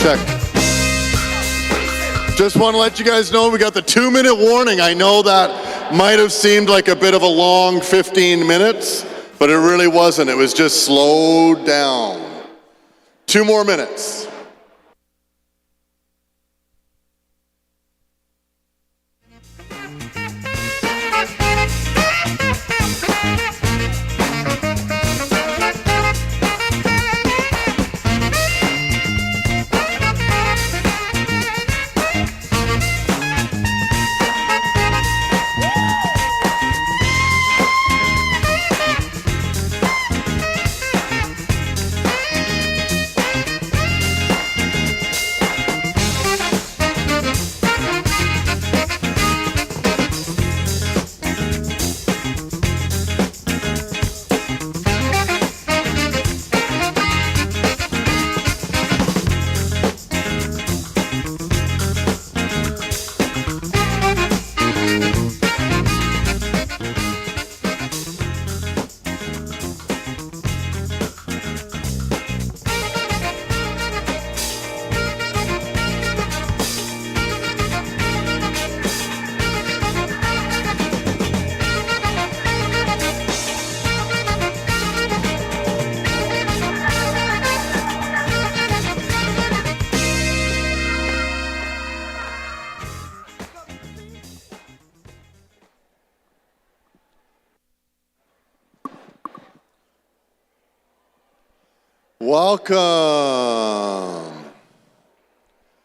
Check. Just want to let you guys know we got the 2-minute warning. I know that might have seemed like a bit of a long 15 minutes, but it really wasn't. It was just slowed down. 2 more minutes. Welcome.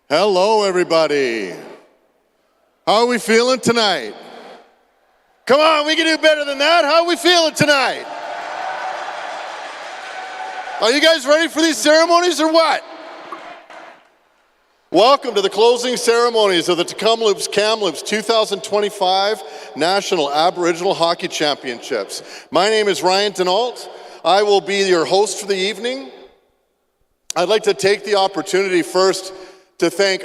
Hello, everybody. How are we feeling tonight? Come on, we can do better than that. How are we feeling tonight? Are you guys ready for these ceremonies or what? Welcome to the closing ceremonies of the Kamloops 2025 National Aboriginal Hockey Championships. My name is Ryan Denault. I will be your host for the evening. I'd like to take the opportunity first to thank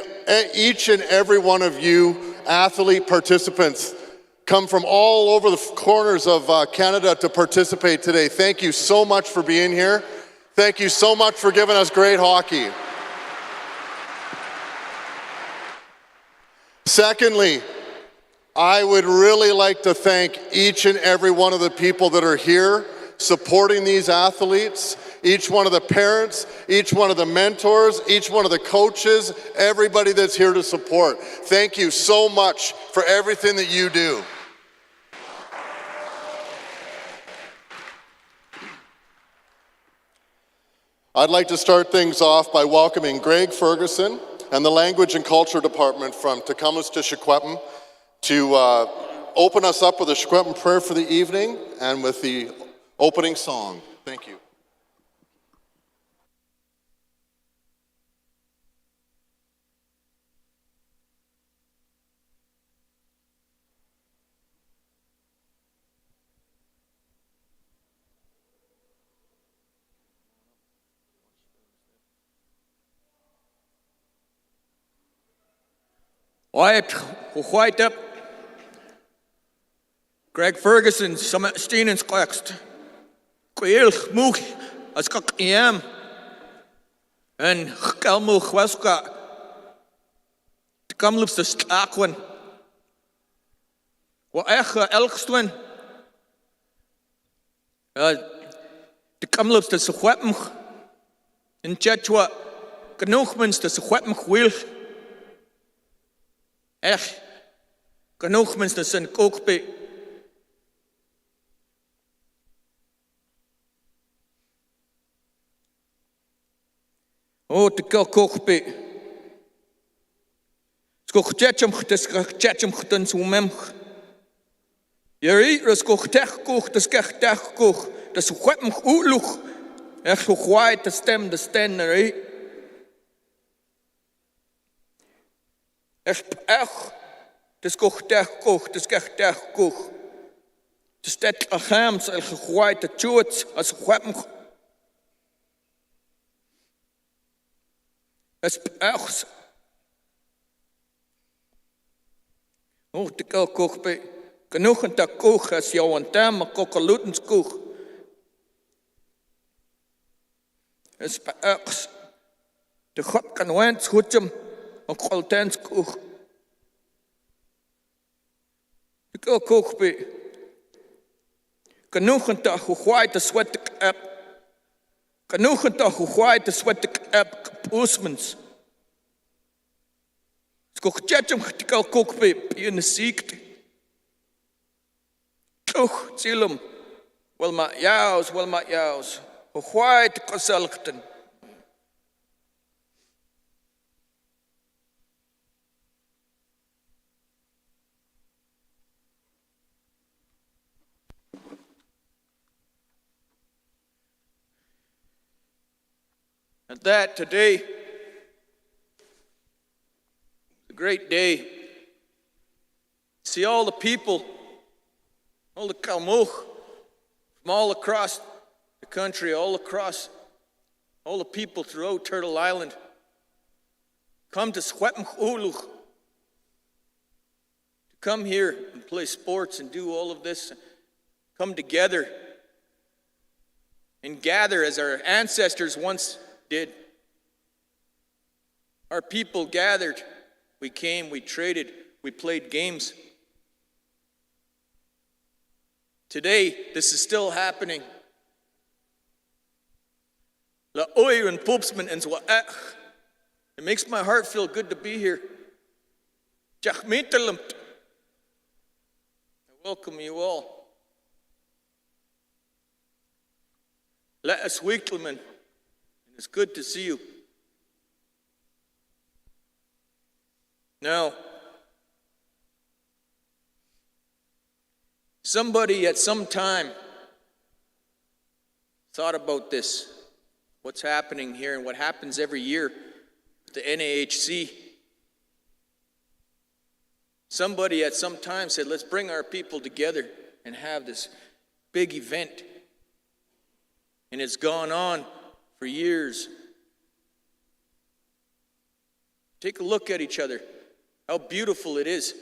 each and every one of you athlete participants come from all over the corners of Canada to participate today. Thank you so much for being here. Thank you so much for giving us great hockey. Secondly, I would really like to thank each and every one of the people that are here supporting these athletes, each one of the parents, each one of the mentors, each one of the coaches, everybody that's here to support. Thank you so much for everything that you do. I'd like to start things off by welcoming Greg Ferguson and the Language and Culture Department from Tecumseh to Secwepemc to open us up with a Secwepemc prayer for the evening and with the opening song. Thank you. White up Greg Ferguson, some Steenens Klext. Quail Mook as Cock Yam and Kalmook Weska. The Kamloops the Stakwan. What Echa Elkstwin. The Kamloops the Secwepemc in Chechua. Genoegmans the Secwepemc Wheel. Genoeg mensen zijn kookpe. Oh, te kookpe. Skoch tjatjam gtes tjatjam gten zoemem. Jeri skoch tech kook des kech tech kook des gwepem oeloeg. Echt zo kwaai de stem de stenner. Echt. Dus kocht tech kocht, dus kech tech kocht. Dus dat agams al gegooid de tjoets als gwepem. Es echt. Oh, de kocht bij. Genoeg en dat kocht als jou een taam, maar kokkelutens kocht. Es echt. De God kan wens goedjem en kwaltens koch. Ik wil koch bij. Genoeg een dag hoe kwaai te sweat ik heb. Genoeg een dag hoe kwaai te sweat ik heb. Oesmens. Koch tjetjem ik al koch bij in de ziekte. Koch zilum. Wel maar jaus. Hoe kwaai te gezelligten. And that today, a great day. See all the people, all the Kalmuch, from all across the country, all the people throughout Turtle Island, come to Swetmch Uluch, to come here and play sports and do all of this, come together and gather as our ancestors once did. Our people gathered, we came, we traded, we played games. Today, this is still happening. La oy and pupsman and zwaach. It makes my heart feel good to be here. I welcome you all. Let us weekleman. It's good to see you. Now, somebody at some time thought about this, what's happening here and what happens every year with the NAHC. Somebody at some time said, let's bring our people together and have this big event. And it's gone on for years. Take a look at each other, how beautiful it is.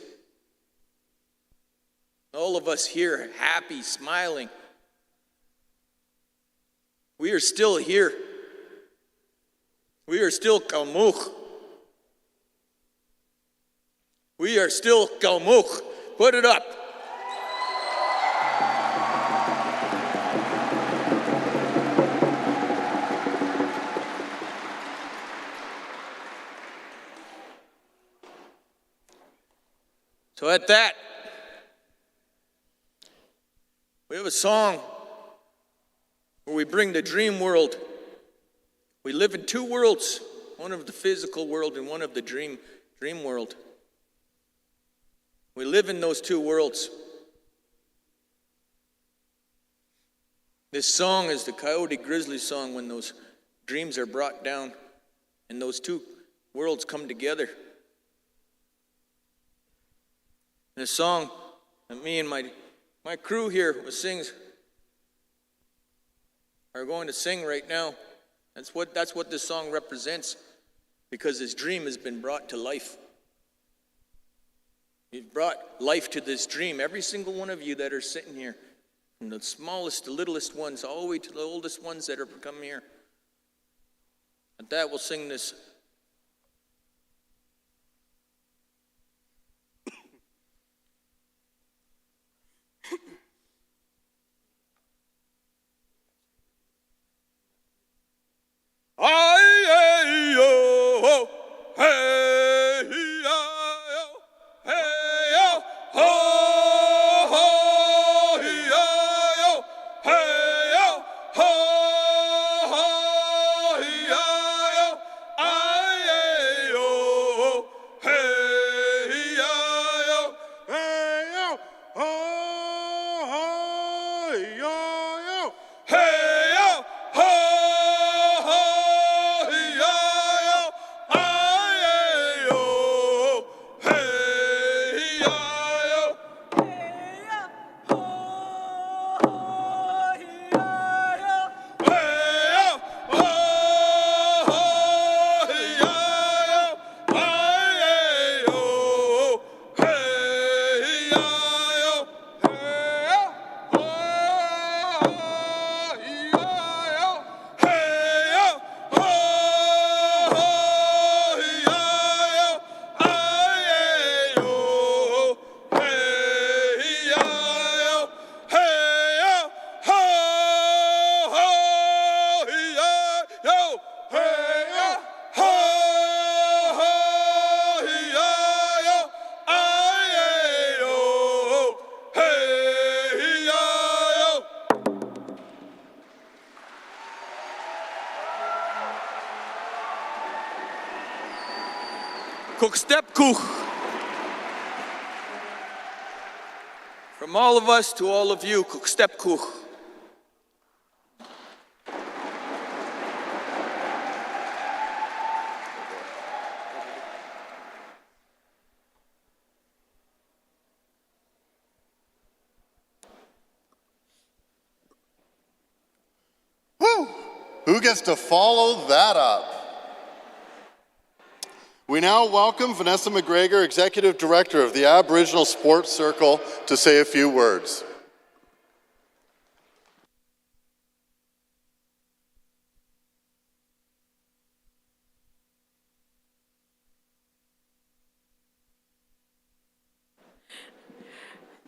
All of us here happy, smiling. We are still here. We are still Kalmuch. We are still Kalmuch. Put it up. So at that, we have a song where we bring the dream world. We live in two worlds, one of the physical world and one of the dream world. We live in those two worlds. This song is the Coyote Grizzly song when those dreams are brought down and those two worlds come together. And a song that me and my crew here are going to sing right now. That's what this song represents, because this dream has been brought to life. You've brought life to this dream. Every single one of you that are sitting here, from the smallest, the littlest ones, all the way to the oldest ones that have come here. And that will sing this. Kukstepkuch. From all of us to all of you, Kukstepkuch. Woo! Who gets to follow that up? We now welcome Vanessa McGregor, Executive Director of the Aboriginal Sports Circle, to say a few words.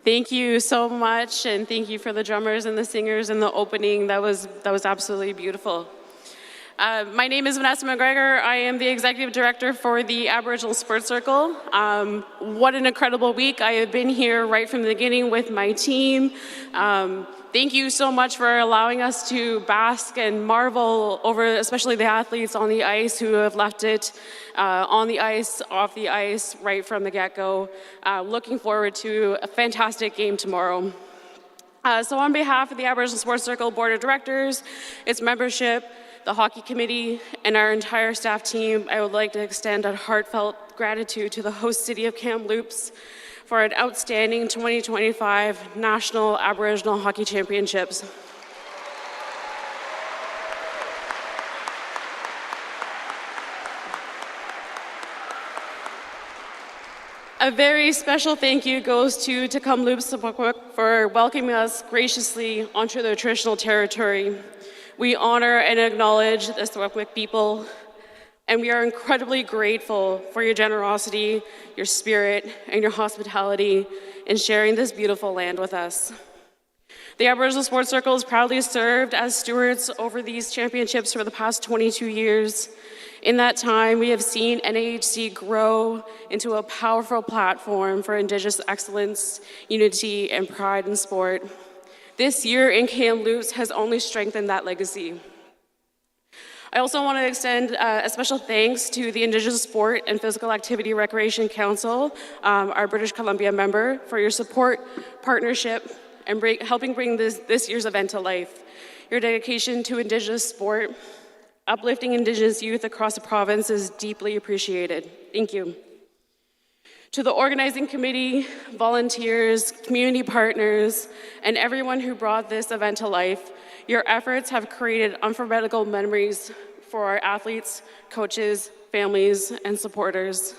Thank you so much, and thank you for the drummers and the singers in the opening. That was absolutely beautiful. My name is Vanessa McGregor. I am the Executive Director for the Aboriginal Sports Circle. What an incredible week. I have been here right from the beginning with my team. Thank you so much for allowing us to bask and marvel over, especially the athletes on the ice who have left it on the ice, off the ice, right from the get-go. Looking forward to a fantastic game tomorrow. So on behalf of the Aboriginal Sports Circle Board of Directors, its membership, the hockey committee, and our entire staff team, I would like to extend a heartfelt gratitude to the host city of Kamloops for an outstanding 2025 National Aboriginal Hockey Championships. A very special thank you goes to Kamloops for welcoming us graciously onto their traditional territory. We honor and acknowledge the Secwepemc people, and we are incredibly grateful for your generosity, your spirit, and your hospitality in sharing this beautiful land with us. The Aboriginal Sports Circle has proudly served as stewards over these championships for the past 22 years. In that time, we have seen NAHC grow into a powerful platform for Indigenous excellence, unity, and pride in sport. This year in Kamloops has only strengthened that legacy. I also want to extend a special thanks to the Indigenous Sport and Physical Activity Recreation Council, our British Columbia member, for your support, partnership, and helping bring this year's event to life. Your dedication to Indigenous sport, uplifting Indigenous youth across the province is deeply appreciated. Thank you. To the organizing committee, volunteers, community partners, and everyone who brought this event to life, your efforts have created unforgettable memories for our athletes, coaches, families, and supporters.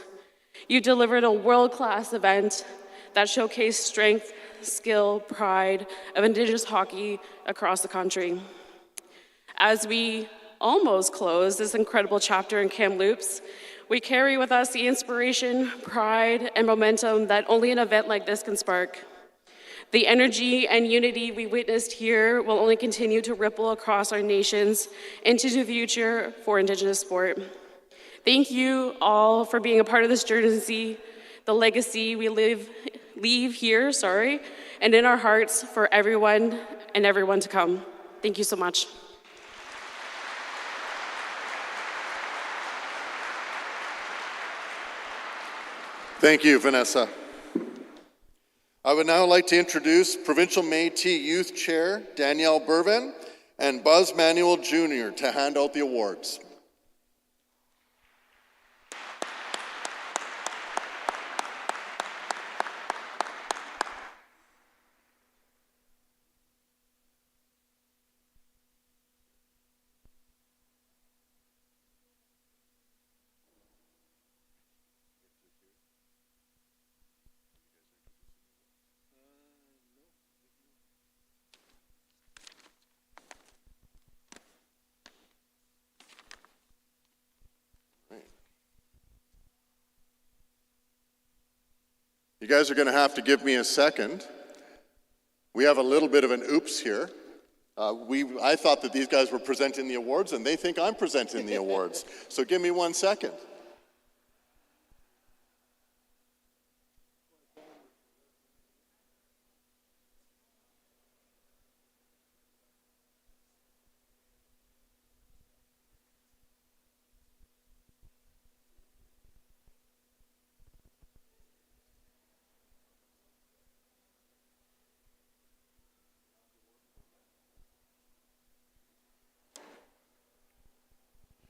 You delivered a world-class event that showcased strength, skill, pride of Indigenous hockey across the country. As we almost close this incredible chapter in Kamloops, we carry with us the inspiration, pride, and momentum that only an event like this can spark. The energy and unity we witnessed here will only continue to ripple across our nations into the future for Indigenous sport. Thank you all for being a part of this journey, the legacy we leave here, and in our hearts for everyone and everyone to come. Thank you so much. Thank you, Vanessa. I would now like to introduce Provincial Métis Youth Chair Danielle Bervin and Buzz Manuel Jr. to hand out the awards. You guys are going to have to give me a second. We have a little bit of an oops here. I thought that these guys were presenting the awards, and they think I'm presenting the awards. So give me 1 second.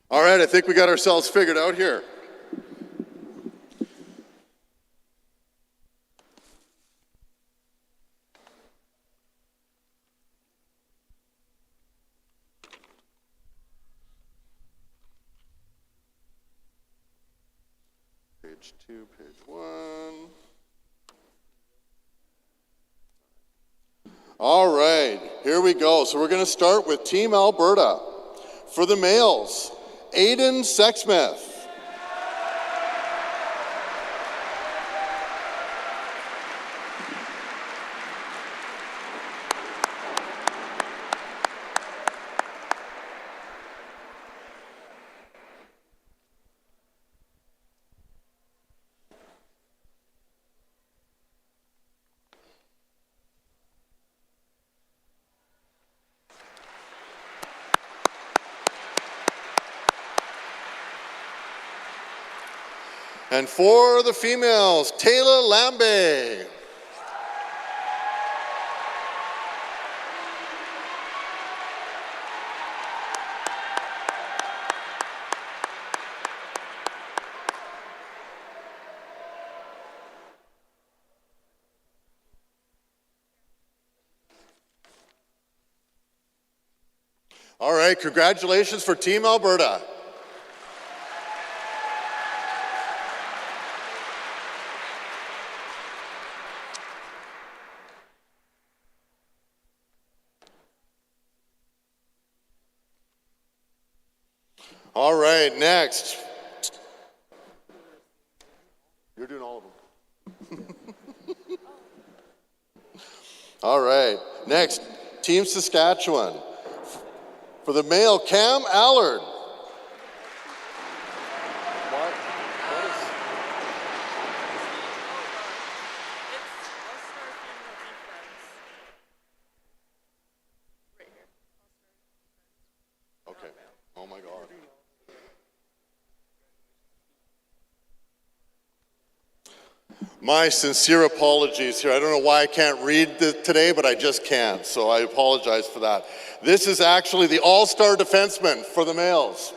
All right, I think we got ourselves figured out here. Page 2, page 1. All right, here we go. So we're going to start with Team Alberta. For the males, Aiden Sexsmith. And for the females, Taylor Lambe. All right, congratulations for Team Alberta. All right, next. You're doing all of them. All right, next, Team Saskatchewan. For the male, Cam Allard. Okay, oh my God. My sincere apologies here. I don't know why I can't read today, but I just can't, so I apologize for that. This is actually the all-star defenseman for the males.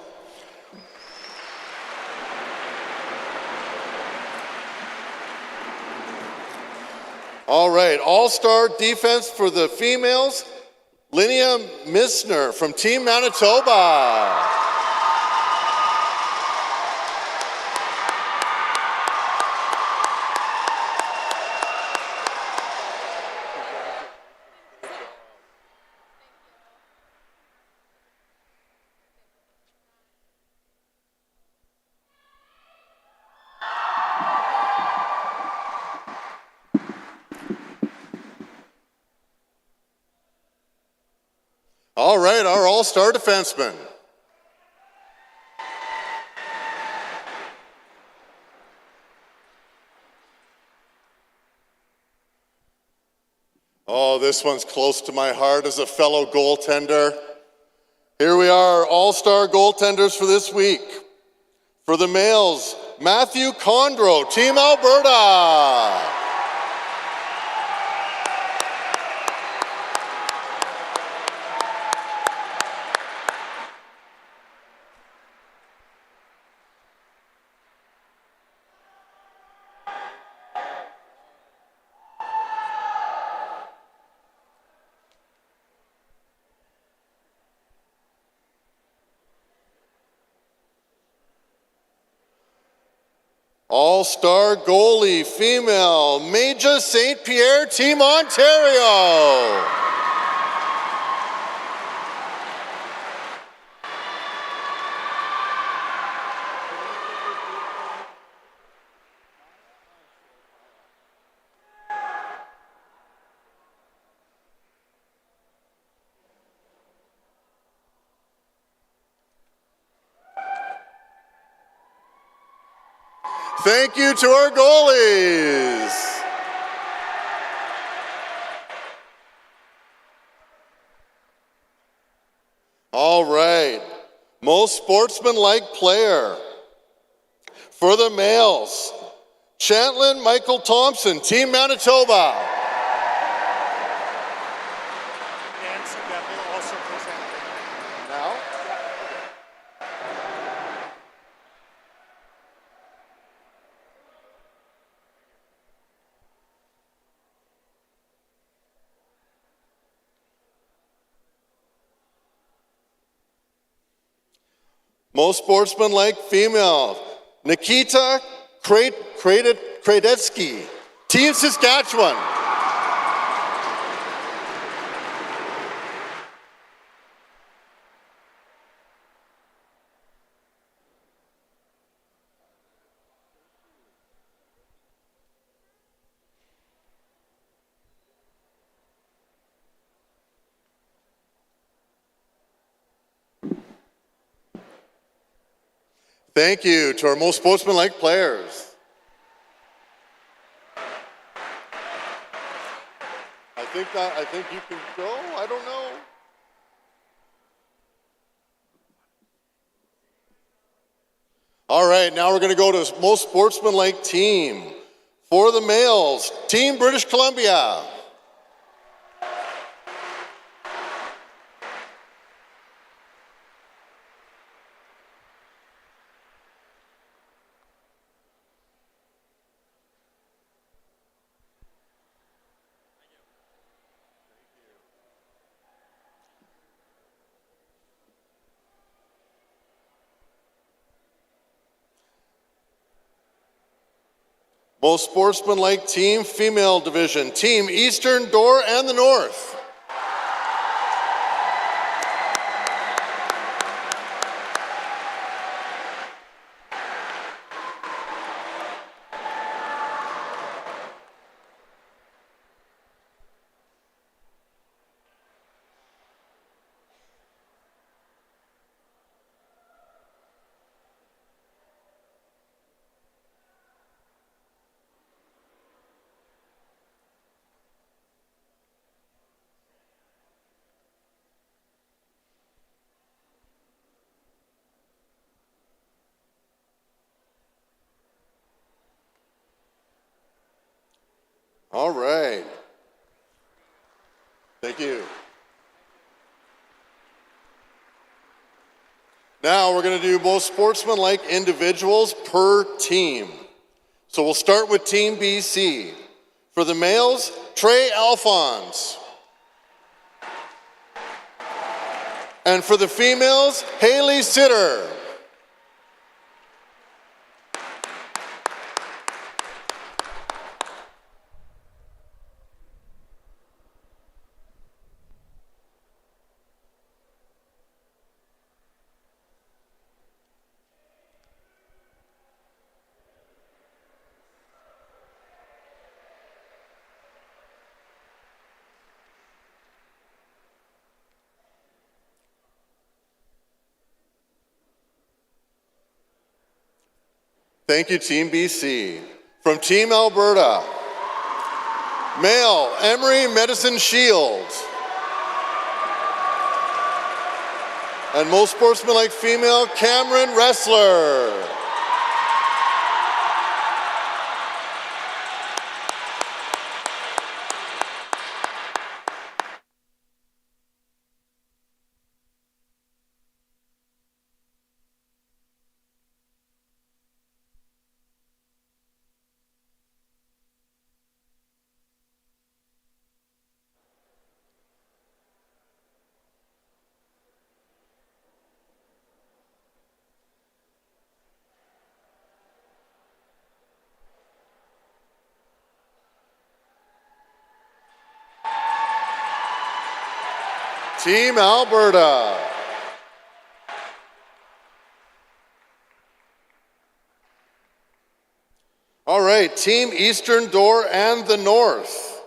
All right, all-star defense for the females, Linnea Missner from Team Manitoba. All right, our all-star defenseman. Oh, this one's close to my heart as a fellow goaltender. Here we are, all-star goaltenders for this week. For the males, Matthew Condro, Team Alberta. All-star goalie, female, Major St. Pierre, Team Ontario. Thank you to our goalies. All right, most sportsmanlike player. For the males, Chantlin Michael Thompson, Team Manitoba. Now? Most sportsmanlike female, Nikita Kradetsky, Team Saskatchewan. Thank you to our most sportsmanlike players. I think you can go, I don't know. All right, now we're going to go to most sportsmanlike team. For the males, Team British Columbia. Most sportsmanlike team, female division, Team Eastern Door and the North. All right. Thank you. Now we're going to do most sportsmanlike individuals per team. So we'll start with Team BC. For the males, Trey Alphonse. And for the females, Haley Sitter. Thank you, Team BC. From Team Alberta, male, Emery Medicine Shields. And most sportsmanlike female, Cameron Wrestler. Team Alberta. All right, Team Eastern Door and the North.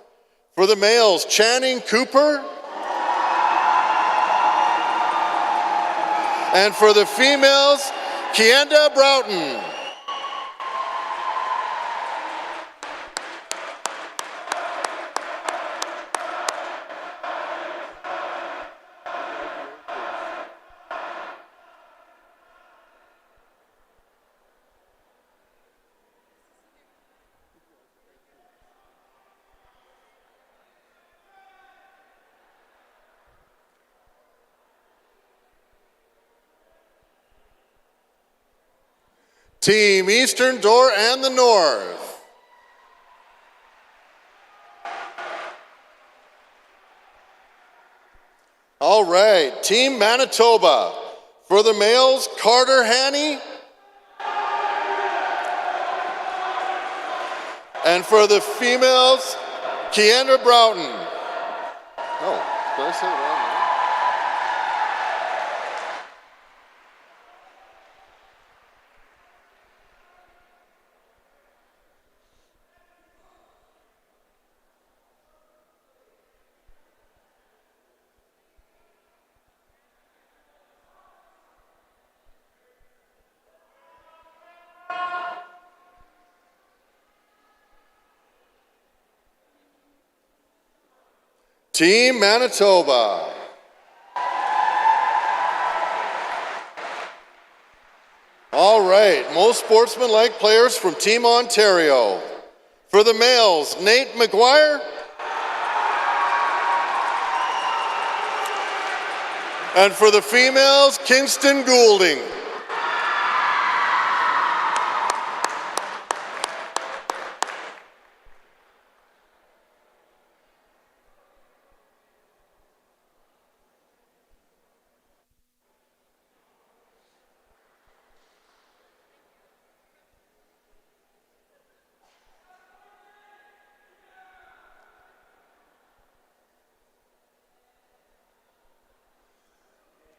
For the males, Channing Cooper. And for the females, Kienda Broughton. Team Eastern Door and the North. All right, Team Manitoba. For the males, Carter Haney. And for the females, Keandra Broughton. Oh, did I say it wrong? Team Manitoba. All right, most sportsmanlike players from Team Ontario. For the males, Nate McGuire. And for the females, Kingston Goulding.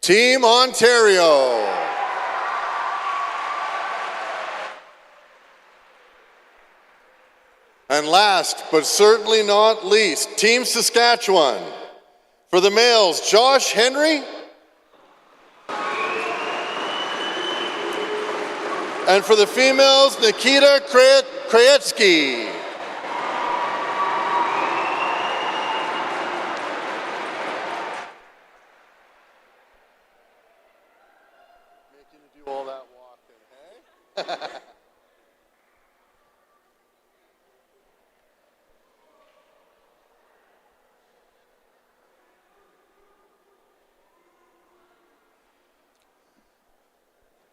Team Ontario. And last, but certainly not least, Team Saskatchewan. For the males, Josh Henry. And for the females, Nikita Krajewski. Making you do all that walking, hey?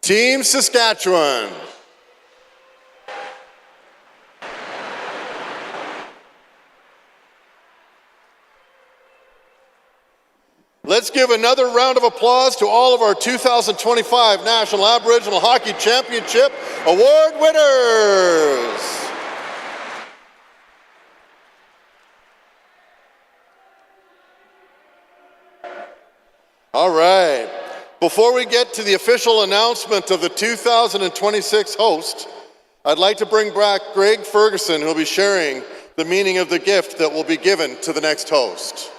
Team Saskatchewan. Let's give another round of applause to all of our 2025 National Aboriginal Hockey Championship Award winners. All right. Before we get to the official announcement of the 2026 host, I'd like to bring back Greg Ferguson, who will be sharing the meaning of the gift that will be given to the next host.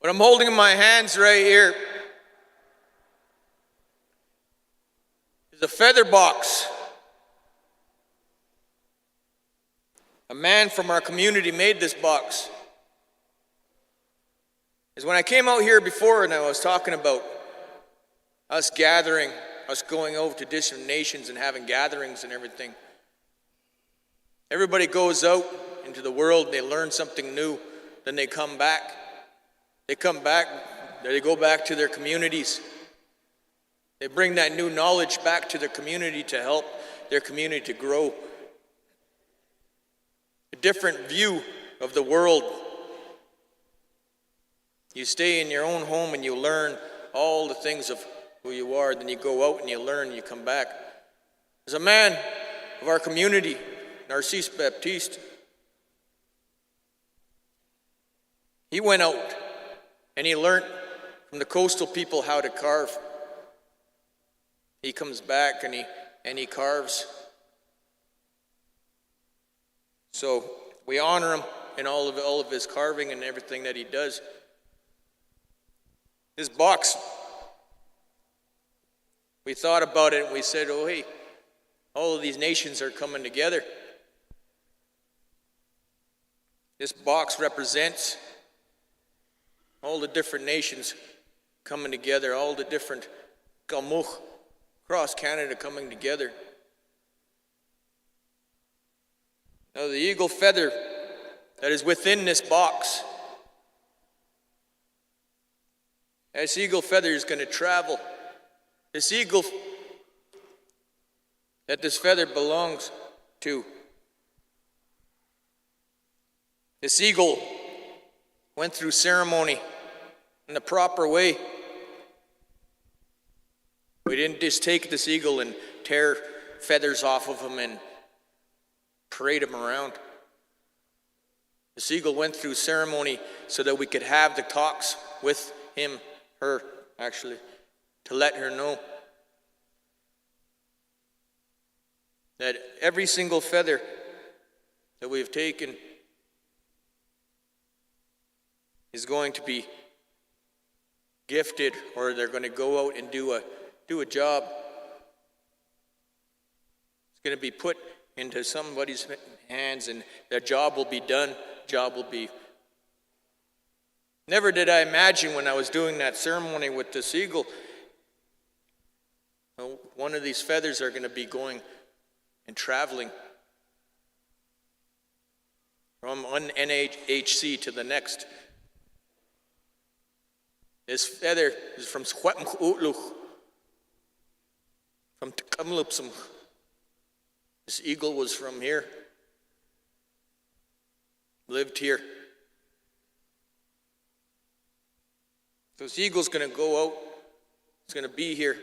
What I'm holding in my hands right here is a feather box. A man from our community made this box. Is when I came out here before and I was talking about us gathering, us going over to different nations and having gatherings and everything. Everybody goes out into the world, they learn something new, then they come back. They come back, they go back to their communities. They bring that new knowledge back to their community to help their community to grow. A different view of the world. You stay in your own home and you learn all the things of who you are, then you go out and you learn and you come back. As a man of our community, Narcisse Baptiste, he went out and he learned from the coastal people how to carve. He comes back and he carves. So we honor him in all of his carving and everything that he does. This box, we thought about it and we said, oh hey, All of these nations are coming together. This box represents all the different nations coming together, all the different Kalmuch across Canada coming together. Now the eagle feather that is within this box, this eagle feather is going to travel. This eagle that this feather belongs to, this eagle went through ceremony in the proper way. We didn't just take this eagle and tear feathers off of him and parade him around. This eagle went through ceremony so that we could have the talks with him, her actually, to let her know that every single feather that we've taken is going to be gifted, or they're going to go out and do a job. It's going to be put into somebody's hands, and their job will be done. Job will be. Never did I imagine when I was doing that ceremony with this eagle, one of these feathers are going to be going and traveling from one NAHC to the next. This feather is from Squetmchutluch, from Tecumlupsum. This eagle was from here, lived here. So this eagle's going to go out. It's going to be here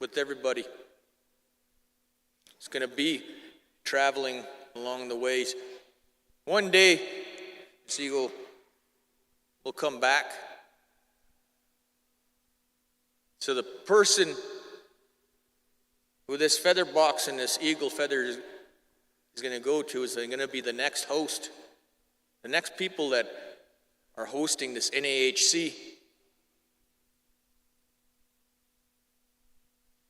with everybody. It's going to be traveling along the ways. One day, this eagle will come back. So the person who this feather box and this eagle feather is going to go to is going to be the next host. The next people that are hosting this NAHC.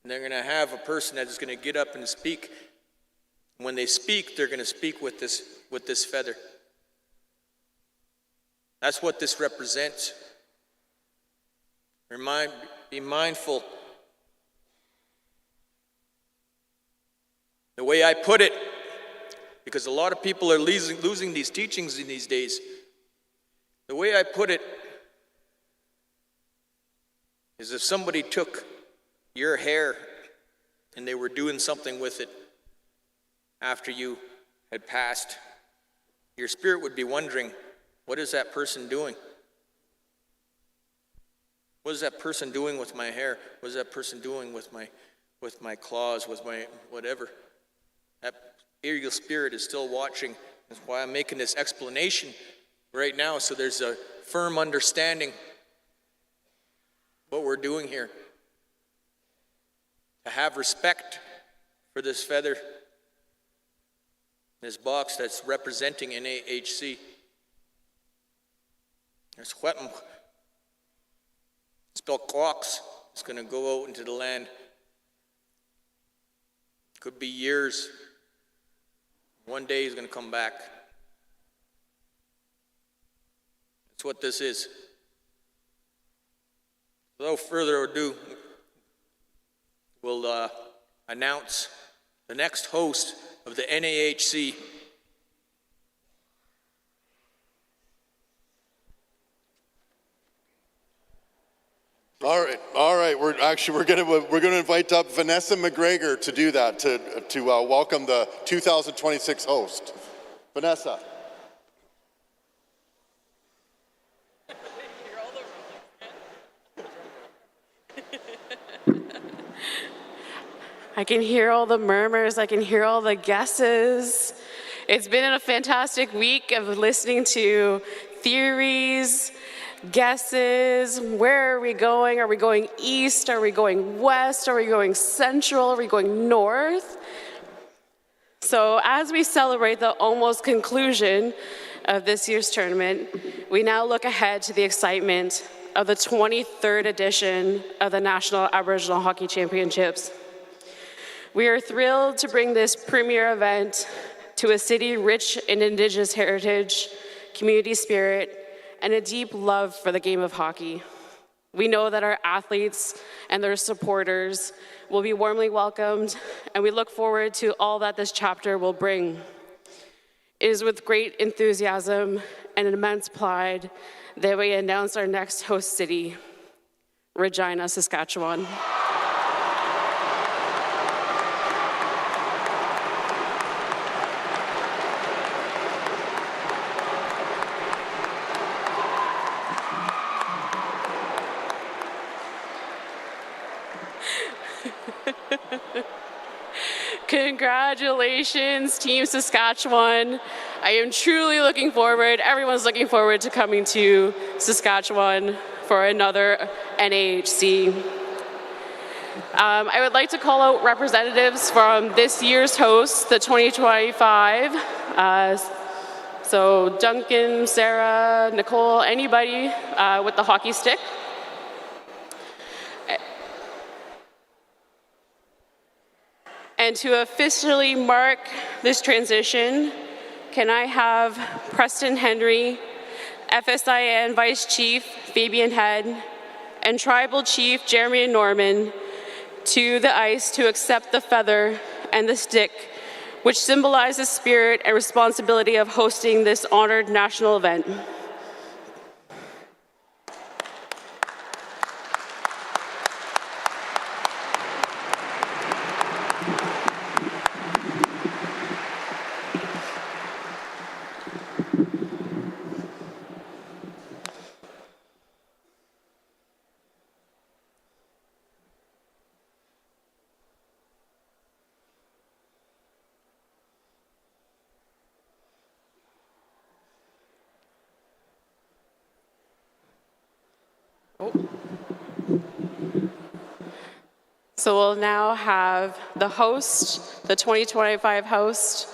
And they're going to have a person that is going to get up and speak. When they speak, they're going to speak with this feather. That's what this represents. Be mindful. The way I put it, because a lot of people are losing these teachings in these days. The way I put it is if somebody took your hair and they were doing something with it after you had passed, your spirit would be wondering, what is that person doing? What is that person doing with my hair? What is that person doing with my claws, with my whatever? That eagle spirit is still watching. That's why I'm making this explanation right now, so there's a firm understanding what we're doing here. To have respect for this feather, this box that's representing NAHC. There's Wetm. Spelled clocks. It's going to go out into the land. Could be years. One day he's going to come back. That's what this is. Without further ado, we'll announce the next host of the NAHC. All right. We're going to invite up Vanessa McGregor to do that, to welcome the 2026 host. Vanessa. I can hear all the murmurs. I can hear all the guesses. It's been a fantastic week of listening to theories, guesses. Where are we going? Are we going east? Are we going west? Are we going central? Are we going north? So as we celebrate the almost conclusion of this year's tournament, we now look ahead to the excitement of the 23rd edition of the National Aboriginal Hockey Championships. We are thrilled to bring this premier event to a city rich in Indigenous heritage, community spirit, and a deep love for the game of hockey. We know that our athletes and their supporters will be warmly welcomed, and we look forward to all that this chapter will bring. It is with great enthusiasm and immense pride that we announce our next host city, Regina, Saskatchewan. Congratulations, Team Saskatchewan. I am truly looking forward, everyone's looking forward to coming to Saskatchewan for another NAHC. I would like to call out representatives from this year's host, the 2025. So Duncan, Sarah, Nicole, anybody with the hockey stick. And to officially mark this transition, can I have Preston Henry, FSIN Vice Chief Fabian Head, and Tribal Chief Jeremy Norman to the ice to accept the feather and the stick, which symbolize the spirit and responsibility of hosting this honored national event. So we'll now have the host, the 2025 host,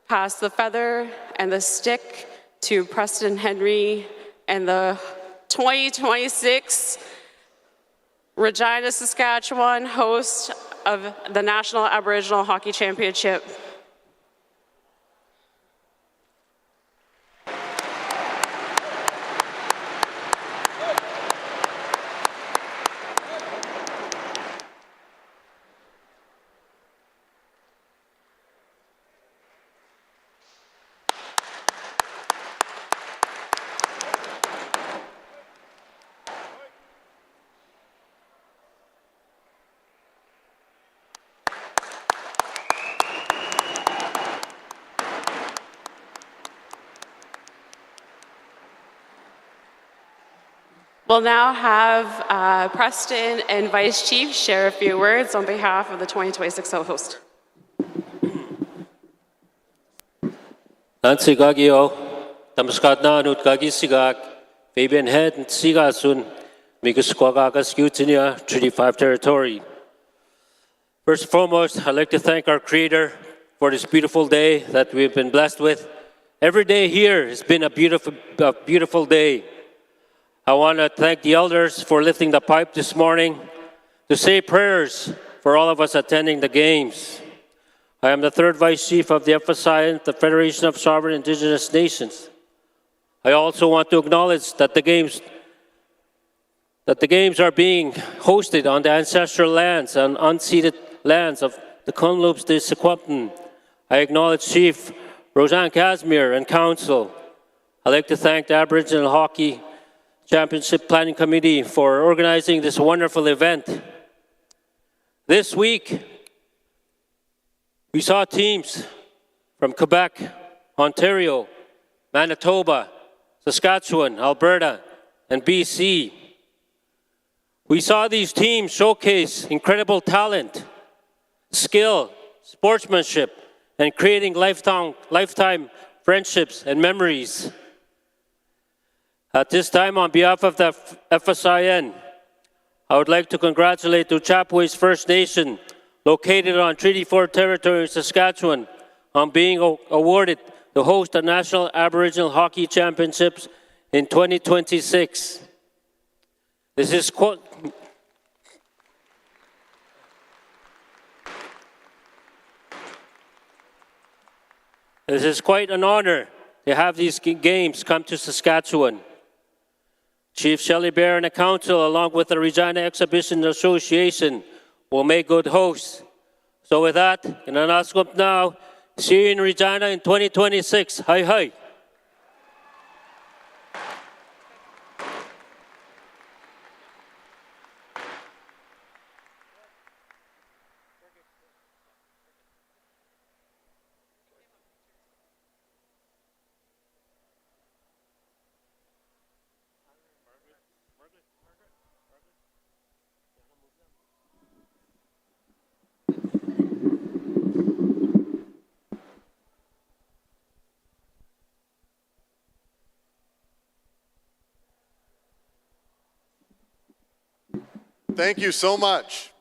pass the feather and the stick to Preston Henry and the 2026 Regina, Saskatchewan host of the National Aboriginal Hockey Championship. We'll now have Preston and Vice Chief share a few words on behalf of the 2026 host. Nansigagio, Tamskatna Nutkagisigak, Fabian Head and Sigasun, Mikusquagagas Utinia, Treaty 5 territory. First and foremost, I'd like to thank our Creator for this beautiful day that we've been blessed with. Every day here has been a beautiful day. I want to thank the elders for lifting the pipe this morning to say prayers for all of us attending the games. I am the third Vice Chief of the FSIN, the Federation of Sovereign Indigenous Nations. I also want to acknowledge that the games are being hosted on the ancestral lands and unceded lands of the Kamloops de Secwepemc. I acknowledge Chief Roseanne Casimir and Council. I'd like to thank the Aboriginal Hockey Championship Planning Committee for organizing this wonderful event. This week, we saw teams from Quebec, Ontario, Manitoba, Saskatchewan, Alberta, and BC. We saw these teams showcase incredible talent, skill, sportsmanship, and creating lifetime friendships and memories. At this time, on behalf of the FSIN, I would like to congratulate the Chapways First Nation, located on Treaty 4 territory in Saskatchewan, on being awarded to host the National Aboriginal Hockey Championships in 2026. This is It is quite an honor to have these games come to Saskatchewan. Chief Shelley Bear and the Council, along with the Regina Exhibition Association, will make good hosts. So with that, in an announcement now, see you in Regina in 2026. Hi, hi. Thank you so much.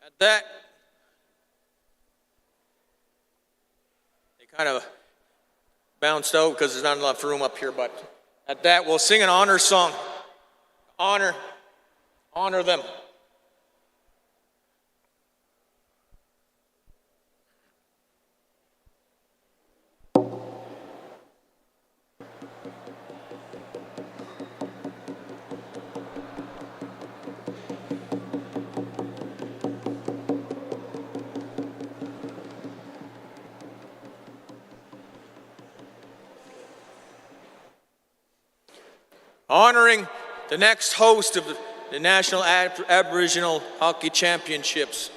At that, they kind of bounced out because there's not enough room up here, but at that, we'll sing an honor song. Honor them. Honoring the next host of the National Aboriginal Hockey Championships.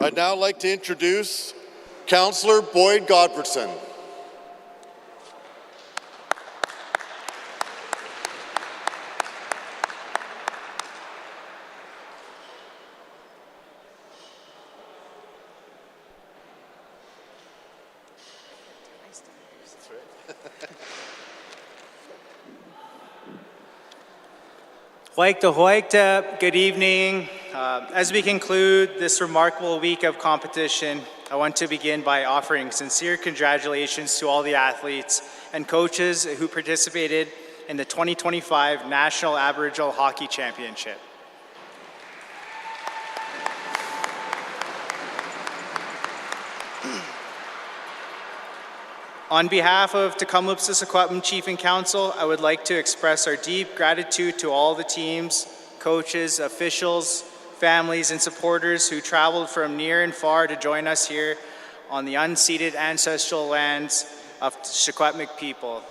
I'd now like to introduce Councillor Boyd Godfredson. Hoikta, good evening. As we conclude this remarkable week of competition, I want to begin by offering sincere congratulations to all the athletes and coaches who participated in the 2025 National Aboriginal Hockey Championship. On behalf of Tecumseh Chief and Council, I would like to express our deep gratitude to all the teams, coaches, officials, families, and supporters who traveled from near and far to join us here on the unceded ancestral lands of Secwepemc people.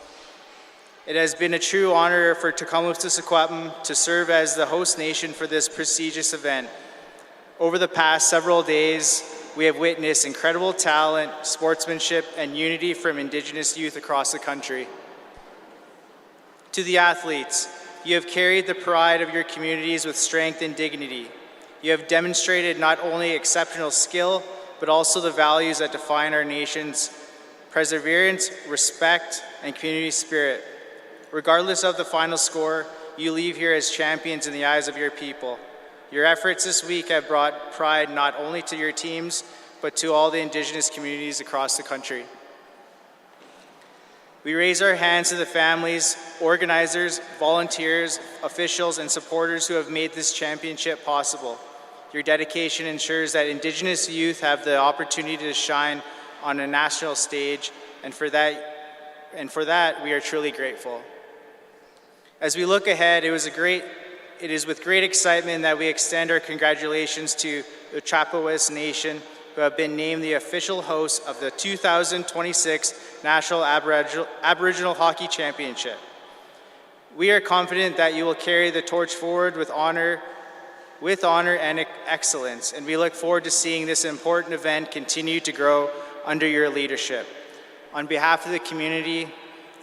It has been a true honor for Tecumseh to serve as the host nation for this prestigious event. Over the past several days, we have witnessed incredible talent, sportsmanship, and unity from Indigenous youth across the country. To the athletes, you have carried the pride of your communities with strength and dignity. You have demonstrated not only exceptional skill, but also the values that define our nation's perseverance, respect, and community spirit. Regardless of the final score, you leave here as champions in the eyes of your people. Your efforts this week have brought pride not only to your teams, but to all the Indigenous communities across the country. We raise our hands to the families, organizers, volunteers, officials, and supporters who have made this championship possible. Your dedication ensures that Indigenous youth have the opportunity to shine on a national stage, and for that we are truly grateful. As we look ahead, it is with great excitement that we extend our congratulations to the Chapawis Nation, who have been named the official host of the 2026 National Aboriginal Hockey Championship. We are confident that you will carry the torch forward with honor and excellence, and we look forward to seeing this important event continue to grow under your leadership. On behalf of the community,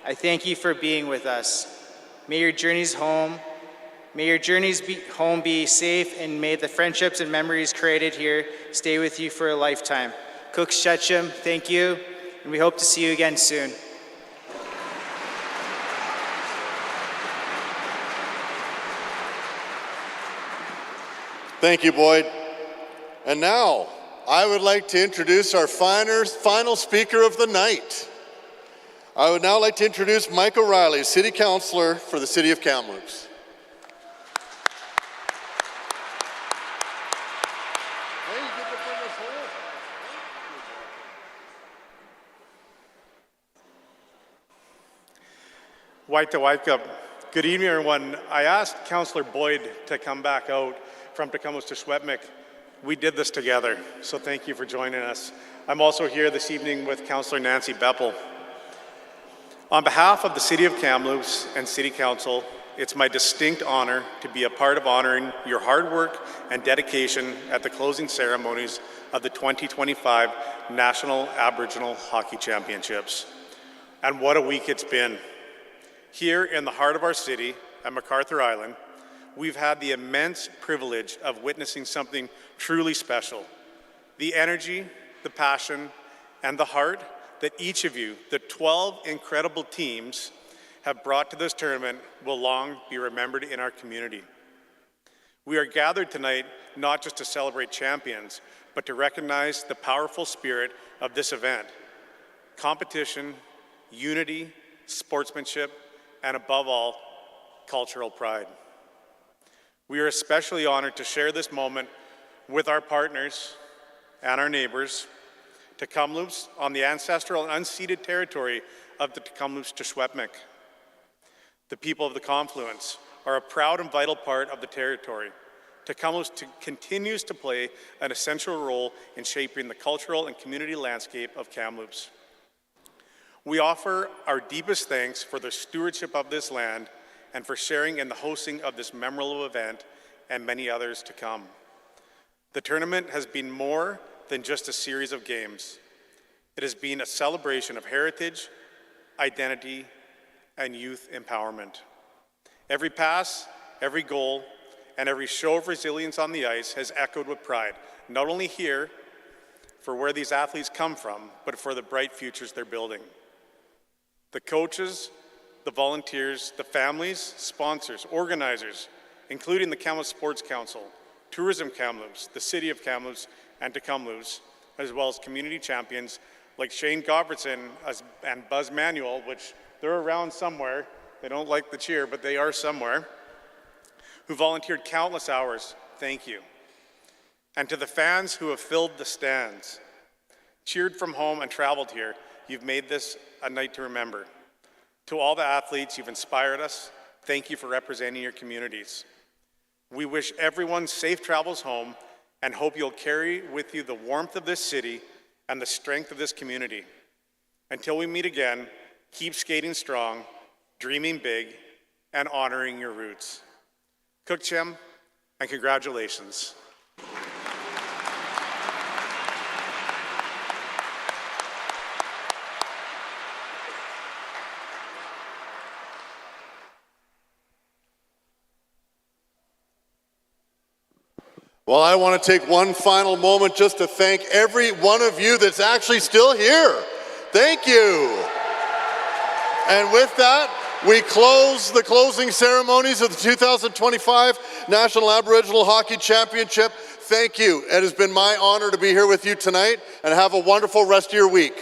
I thank you for being with us. May your journeys home be safe, and may the friendships and memories created here stay with you for a lifetime. Cooks Checham, thank you, and we hope to see you again soon. Thank you, Boyd. And now, I would like to introduce our final speaker of the night. I would now like to introduce Mike O'Reilly, City Councillor for the City of Kamloops. Waika. Good evening, everyone. I asked Councillor Boyd to come back out from Tecumseh to Secwepemc. We did this together, so thank you for joining us. I'm also here this evening with Councillor Nancy Beppel. On behalf of the City of Kamloops and City Council, it's my distinct honor to be a part of honoring your hard work and dedication at the closing ceremonies of the 2025 National Aboriginal Hockey Championships. And what a week it's been. Here in the heart of our city at MacArthur Island, we've had the immense privilege of witnessing something truly special. The energy, the passion, and the heart that each of you, the 12 incredible teams, have brought to this tournament will long be remembered in our community. We are gathered tonight not just to celebrate champions, but to recognize the powerful spirit of this event. Competition, unity, sportsmanship, and above all, cultural pride. We are especially honored to share this moment with our partners and our neighbors, Tecumloops, on the ancestral and unceded territory of the Tecumloops to Secwepemc. The people of the confluence are a proud and vital part of the territory. Tecumloops continues to play an essential role in shaping the cultural and community landscape of Kamloops. We offer our deepest thanks for the stewardship of this land and for sharing in the hosting of this memorable event and many others to come. The tournament has been more than just a series of games. It has been a celebration of heritage, identity, and youth empowerment. Every pass, every goal, and every show of resilience on the ice has echoed with pride, not only here for where these athletes come from, but for the bright futures they're building. The coaches, the volunteers, the families, sponsors, organizers, including the Kamloops Sports Council, Tourism Kamloops, the City of Kamloops, and Kamloops, as well as community champions like Shane Govertson and Buzz Manuel, which they're around somewhere. They don't like the cheer, but they are somewhere, who volunteered countless hours. Thank you. And to the fans who have filled the stands, cheered from home and traveled here, you've made this a night to remember. To all the athletes, you've inspired us. Thank you for representing your communities. We wish everyone safe travels home and hope you'll carry with you the warmth of this city and the strength of this community. Until we meet again, keep skating strong, dreaming big, and honoring your roots. Kukchem, and congratulations. Well, I want to take one final moment just to thank every one of you that's actually still here. Thank you. And with that, we close the closing ceremonies of the 2025 National Aboriginal Hockey Championship. Thank you. It has been my honor to be here with you tonight, and have a wonderful rest of your week.